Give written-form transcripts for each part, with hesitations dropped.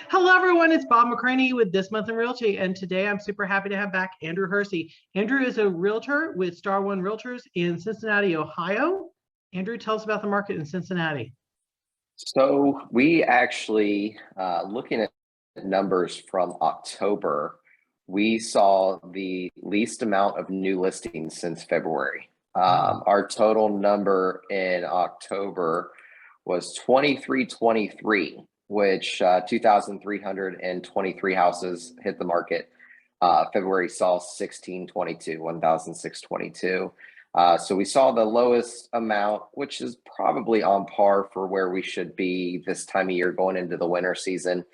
Hello, everyone. It's Bob McCraney with This Month in Realty, and today I'm super happy to have back Andrew Hersey. Andrew is a realtor with Star One Realtors in Cincinnati, Ohio. Andrew, tell us about the market in Cincinnati. So we actually, looking at numbers from October, we saw the least amount of new listings since February. Wow. Our total number in October was 2323, which 2,323 houses hit the market. February saw 1622, 1,622. So we saw the lowest amount, which is probably on par for where we should be this time of year going into the winter season.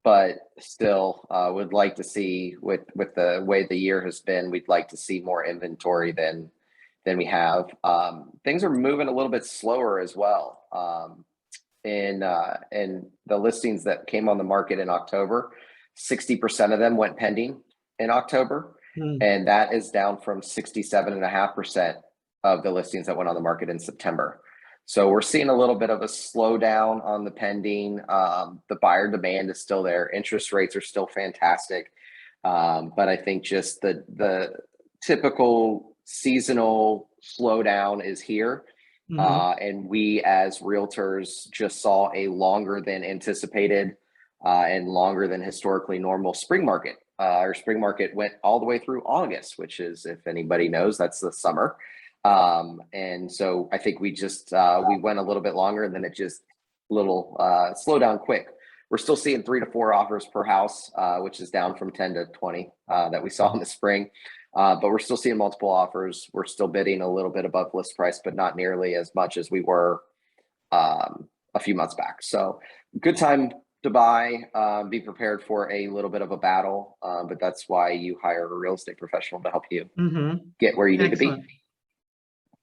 But still, would like to see with the way the year has been, we'd like to see more inventory than we have. Things are moving a little bit slower as well. In the listings that came on the market in October, 60% of them went pending in October. And that is down from 67.5% of the listings that went on the market in September. So we're seeing a little bit of a slowdown on the pending. The buyer demand is still there. Interest rates are still fantastic. But I think just the typical seasonal slowdown is here. And we as realtors just saw a longer than anticipated and longer than historically normal spring market. Our spring market went all the way through August, which is, if anybody knows, that's the summer. And so I think we just we went a little bit longer, and then it just slow down quick. We're still seeing 3 to 4 offers per house, which is down from 10 to 20 that we saw in the spring. But we're still seeing multiple offers. We're still bidding a little bit above list price, but not nearly as much as we were a few months back. So good time to buy, be prepared for a little bit of a battle, but that's why you hire a real estate professional to help you get where you need to be.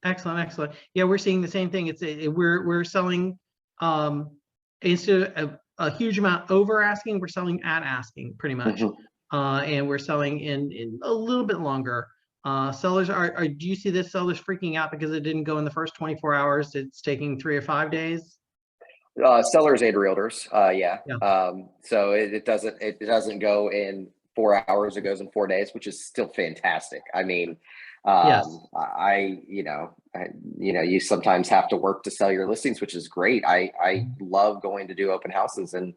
Excellent. Yeah, we're seeing the same thing. We're selling instead of a huge amount over asking, we're selling at asking pretty much, and we're selling in a little bit longer. Sellers do you see this sellers freaking out because it didn't go in the first 24 hours? It's taking 3 or 5 days. Sellers and realtors, yeah. So it doesn't go in 4 hours. It goes in 4 days, which is still fantastic. I mean, you sometimes have to work to sell your listings, which is great. I love going to do open houses, and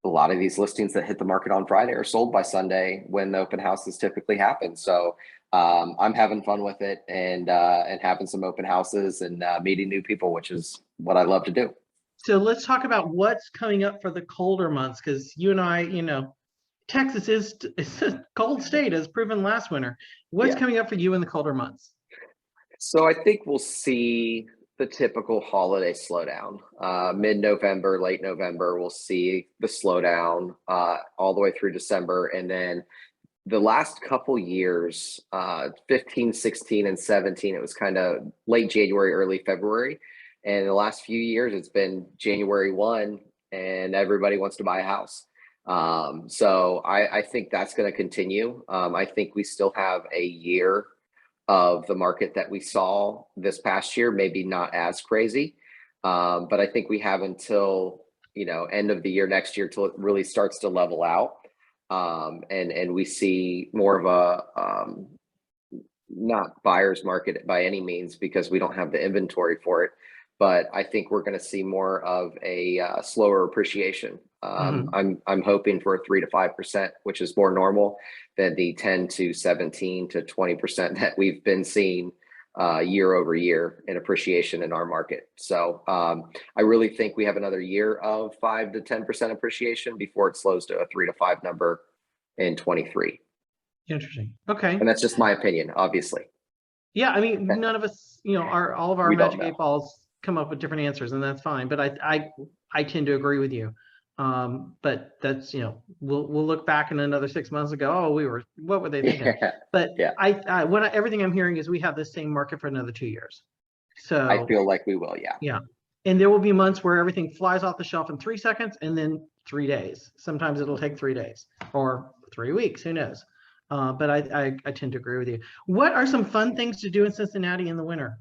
a lot of these listings that hit the market on Friday are sold by Sunday when the open houses typically happen. So I'm having fun with it and having some open houses and meeting new people, which is what I love to do. So let's talk about what's coming up for the colder months, because you and I, Texas is a cold state, as proven last winter. What's coming up for you in the colder months? So I think we'll see the typical holiday slowdown. Mid-November, late November, we'll see the slowdown all the way through December. And then the last couple years, 15, 16, and 17, it was kind of late January, early February. And the last few years, it's been January 1, and everybody wants to buy a house. So I think that's going to continue. I think we still have a year of the market that we saw this past year, maybe not as crazy. But I think we have until, end of the year next year till it really starts to level out. And we see more of a not buyer's market by any means, because we don't have the inventory for it. But I think we're going to see more of a slower appreciation. I'm hoping for a 3 to 5%, which is more normal than the 10 to 17 to 20% that we've been seeing year over year in appreciation in our market. So I really think we have another year of 5 to 10% appreciation before it slows to a 3 to 5 number in 23. Interesting. Okay. And that's just my opinion, obviously. Yeah, I mean, none of us, all of our magic 8 balls come up with different answers, and that's fine. But I tend to agree with you. But that's, we'll look back in another 6 months and go, oh, what were they thinking? But everything I'm hearing is we have the same market for another 2 years. So I feel like we will, yeah. And there will be months where everything flies off the shelf in 3 seconds, and then 3 days. Sometimes it'll take 3 days or 3 weeks, who knows? But I tend to agree with you. What are some fun things to do in Cincinnati in the winter?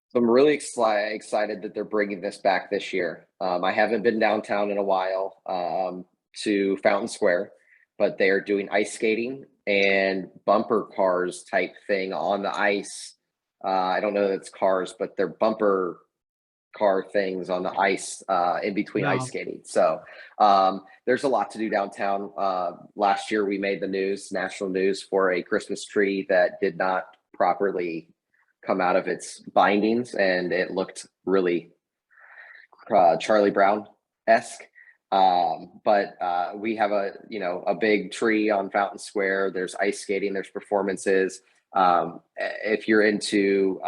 So I'm really excited that they're bringing this back this year. I haven't been downtown in a while to Fountain Square, but they are doing ice skating and bumper cars type thing on the ice. I don't know that it's cars, but they're bumper car things on the ice in between ice Wow. skating. So there's a lot to do downtown. Last year we made the news, national news, for a Christmas tree that did not properly come out of its bindings, and it looked really Charlie Brown-esque. But we have a big tree on Fountain Square. There's ice skating, there's performances. If you're into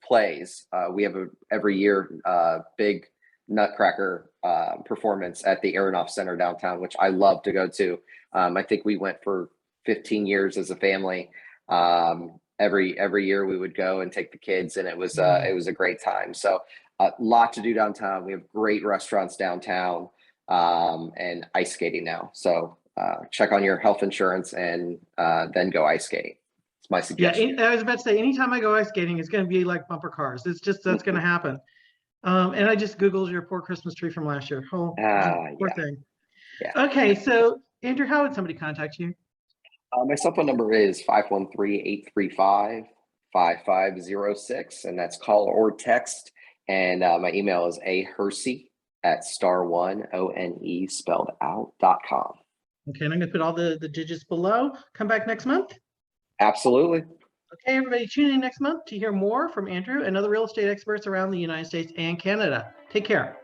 plays, we have every year big Nutcracker performance at the Aronoff Center downtown, which I love to go to. I think we went for 15 years as a family. Every year we would go and take the kids, and it was a great time. So a lot to do downtown. We have great restaurants downtown, and ice skating now. So check on your health insurance and then go ice skating. It's my Yeah, suggestion. I was about to say, anytime I go ice skating, it's going to be like bumper cars. It's just, that's going to happen. And I just Googled your poor Christmas tree from last year. Oh, poor Yeah, thing. yeah. Okay, so Andrew, how would somebody contact you? My cell phone number is 513-835-5506, and that's call or text. And my email is ahersey@star1one spelled out.com. Okay, and I'm going to put all the digits below. Come back next month. Absolutely. Okay, everybody, tune in next month to hear more from Andrew and other real estate experts around the United States and Canada. Take care.